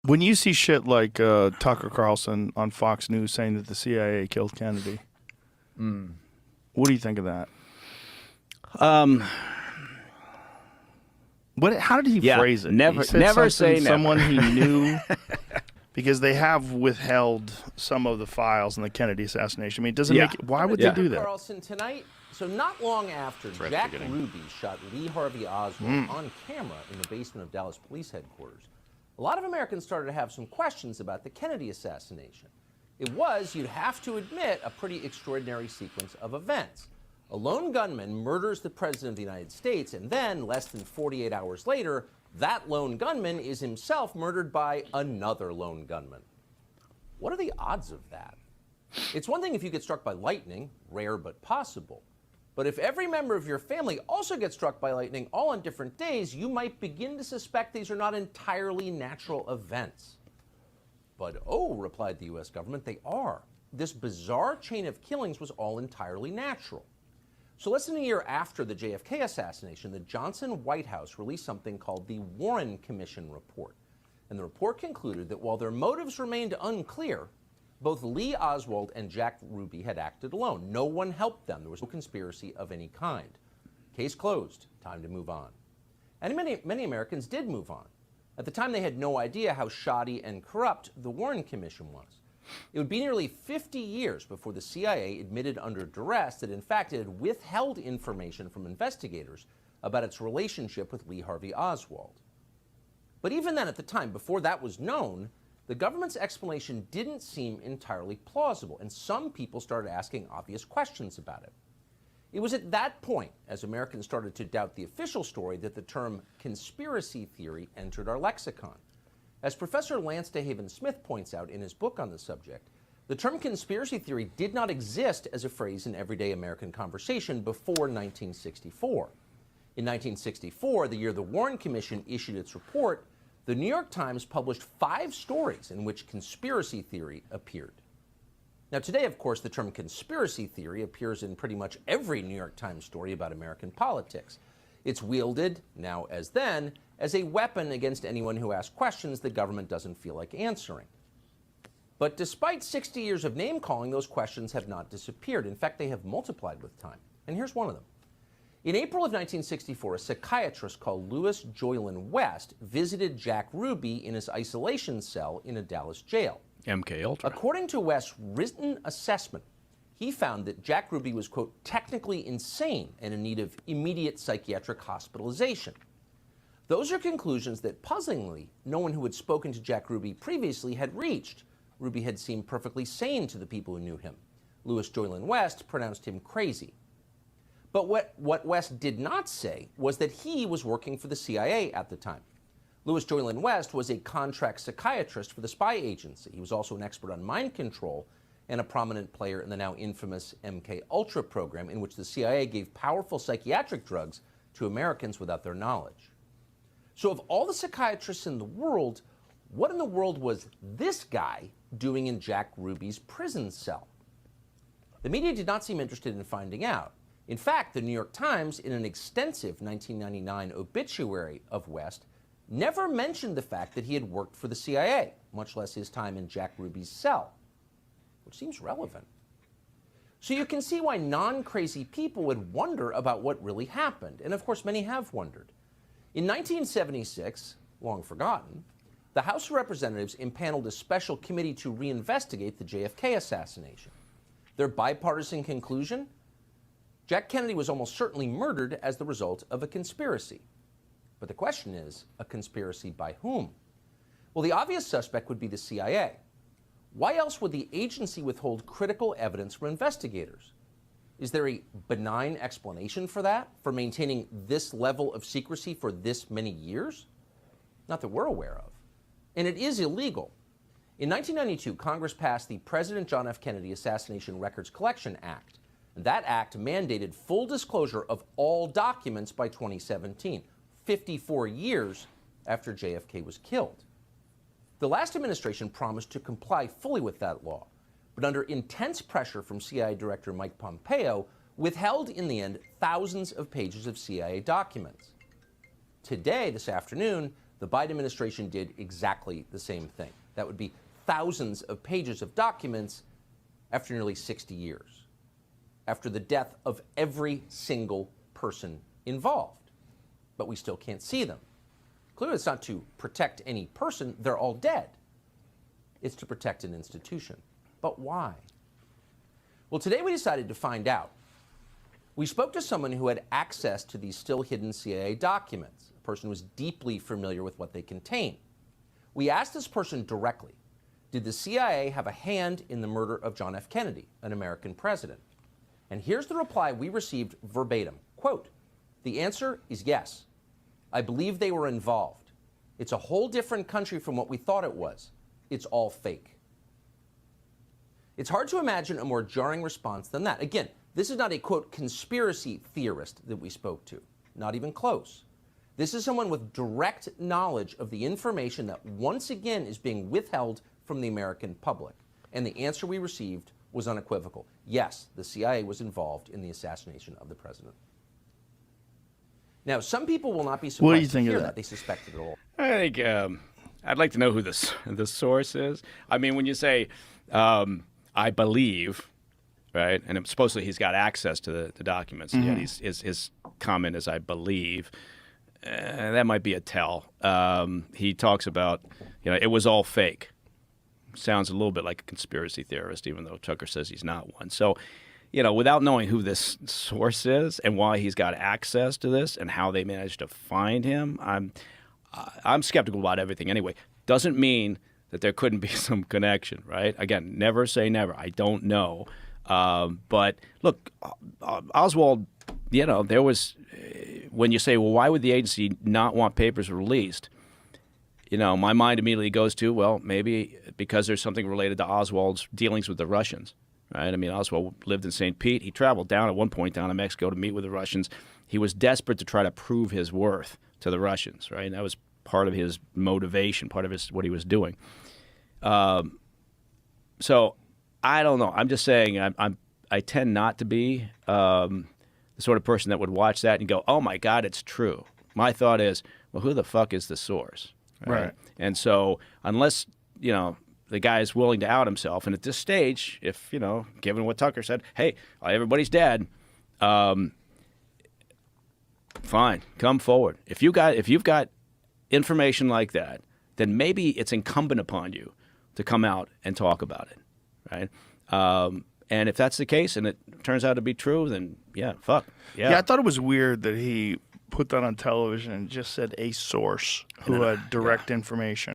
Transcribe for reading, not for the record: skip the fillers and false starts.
When you see shit like Tucker Carlson on Fox News saying that the CIA killed Kennedy, what do you think of that? How did he phrase it? Never, he said never say never. Someone he knew, because they have withheld some of the files in the Kennedy assassination. I mean, does it make it, why would they do that? Carlson Tonight. So not long after Jack Ruby shot Lee Harvey Oswald on camera in the basement of Dallas Police Headquarters, a lot of Americans started to have some questions about the Kennedy assassination. It was, you'd have to admit, a pretty extraordinary sequence of events. A lone gunman murders the President of the United States, and then, less than 48 hours later, that lone gunman is himself murdered by another lone gunman. What are the odds of that? It's one thing if you get struck by lightning, rare but possible. But if every member of your family also gets struck by lightning all on different days, you might begin to suspect these are not entirely natural events. But oh, replied the U.S. government, they are. This bizarre chain of killings was all entirely natural. So less than a year after the JFK assassination, the Johnson White House released something called the Warren Commission report. And the report concluded that while their motives remained unclear, both Lee Oswald and Jack Ruby had acted alone. No one helped them. There was no conspiracy of any kind. Case closed. Time to move on. And many Americans did move on. At the time, they had no idea how shoddy and corrupt the Warren Commission was. It would be nearly 50 years before the CIA admitted under duress that, in fact, it had withheld information from investigators about its relationship with Lee Harvey Oswald. But even then, at the time, before that was known, the government's explanation didn't seem entirely plausible, and some people started asking obvious questions about it. It was at that point, as Americans started to doubt the official story, that the term conspiracy theory entered our lexicon. As Professor Lance DeHaven Smith points out in his book on the subject, the term conspiracy theory did not exist as a phrase in everyday American conversation before 1964. In 1964, the year the Warren Commission issued its report, the New York Times published 5 stories in which conspiracy theory appeared. Now today, of course, the term conspiracy theory appears in pretty much every New York Times story about American politics. It's wielded, now as then, as a weapon against anyone who asks questions the government doesn't feel like answering. But despite 60 years of name-calling, those questions have not disappeared. In fact, they have multiplied with time. And here's one of them. In April of 1964, a psychiatrist called Louis Joylan West visited Jack Ruby in his isolation cell in a Dallas jail. MK Ultra. According to West's written assessment, he found that Jack Ruby was, quote, technically insane and in need of immediate psychiatric hospitalization. Those are conclusions that, puzzlingly, no one who had spoken to Jack Ruby previously had reached. Ruby had seemed perfectly sane to the people who knew him. Louis Joylan West pronounced him crazy. But what West did not say was that he was working for the CIA at the time. Louis Joylan West was a contract psychiatrist for the spy agency. He was also an expert on mind control and a prominent player in the now infamous MK Ultra program, in which the CIA gave powerful psychiatric drugs to Americans without their knowledge. So of all the psychiatrists in the world, what in the world was this guy doing in Jack Ruby's prison cell? The media did not seem interested in finding out. In fact, the New York Times, in an extensive 1999 obituary of West, never mentioned the fact that he had worked for the CIA, much less his time in Jack Ruby's cell, which seems relevant. So you can see why non-crazy people would wonder about what really happened, and of course many have wondered. In 1976, long forgotten, the House of Representatives impaneled a special committee to reinvestigate the JFK assassination. Their bipartisan conclusion? Jack Kennedy was almost certainly murdered as the result of a conspiracy. But the question is, a conspiracy by whom? Well, the obvious suspect would be the CIA. Why else would the agency withhold critical evidence from investigators? Is there a benign explanation for that, for maintaining this level of secrecy for this many years? Not that we're aware of. And it is illegal. In 1992, Congress passed the President John F. Kennedy Assassination Records Collection Act. That act mandated full disclosure of all documents by 2017, 54 years after JFK was killed. The last administration promised to comply fully with that law, but under intense pressure from CIA Director Mike Pompeo, withheld in the end thousands of pages of CIA documents. Today, this afternoon, The Biden administration did exactly the same thing. That would be thousands of pages of documents after nearly 60 years, after the death of every single person involved. But we still can't see them. Clearly, it's not to protect any person. They're all dead. It's to protect an institution. But why? Well, today we decided to find out. We spoke to someone who had access to these still hidden CIA documents, a person who was deeply familiar with what they contain. We asked this person directly, did the CIA have a hand in the murder of John F. Kennedy, an American president? And here's the reply we received verbatim. Quote, the answer is yes. I believe they were involved. It's a whole different country from what we thought it was. It's all fake. It's hard to imagine a more jarring response than that. Again, this is not a, quote, conspiracy theorist that we spoke to. Not even close. This is someone with direct knowledge of the information that once again is being withheld from the American public. And the answer we received was unequivocal. Yes, the CIA was involved in the assassination of the president. Now, some people will not be surprised What do you think to hear of that? that. They suspected it all. I think I'd like to know who the source is. I mean, when you say, I believe, right, and supposedly he's got access to the documents, yet his comment is, I believe, that might be a tell. He talks about, it was all fake. Sounds a little bit like a conspiracy theorist, even though Tucker says he's not one. So, without knowing who this source is and why he's got access to this and how they managed to find him, I'm skeptical about everything anyway. Doesn't mean that there couldn't be some connection, right? Again, never say never. I don't know. But look, Oswald, there was, when you say, well, why would the agency not want papers released? My mind immediately goes to, well, maybe because there's something related to Oswald's dealings with the Russians, right? I mean, Oswald lived in St. Pete. He traveled down at one point down to Mexico to meet with the Russians. He was desperate to try to prove his worth to the Russians, right? And that was part of his motivation, part of what he was doing. So I don't know. I'm just saying I tend not to be the sort of person that would watch that and go, oh, my God, it's true. My thought is, well, who the fuck is the source? Right. And so unless, the guy is willing to out himself, and at this stage, if, given what Tucker said, hey, everybody's dead, fine, come forward. If you've got information like that, then maybe it's incumbent upon you to come out and talk about it, right? And if that's the case and it turns out to be true, then yeah, fuck. Yeah, I thought it was weird that he put that on television and just said a source who had direct information.